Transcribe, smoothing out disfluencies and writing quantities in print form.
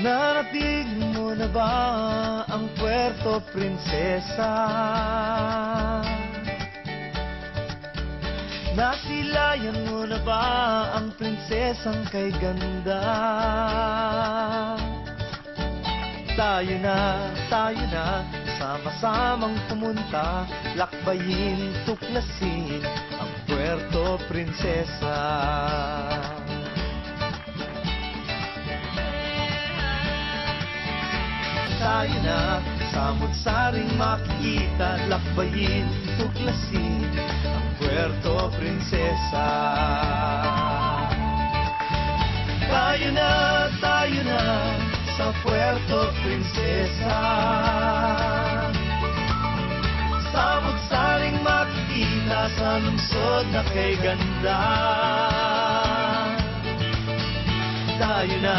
Narating mo na ba ang Puerto Princesa? Nasilayan mo na ba ang prinsesang kay ganda? Tayo na, sama-samang pumunta, lakbayin, tuklasin ang Puerto Princesa. Tayo na, samut-saring makikita, lakbayin, tuklasin ang Puerto Princesa. Tayo na sa Puerto Princesa. Samut-saring makikita sa lungsod na kay ganda. Tayo na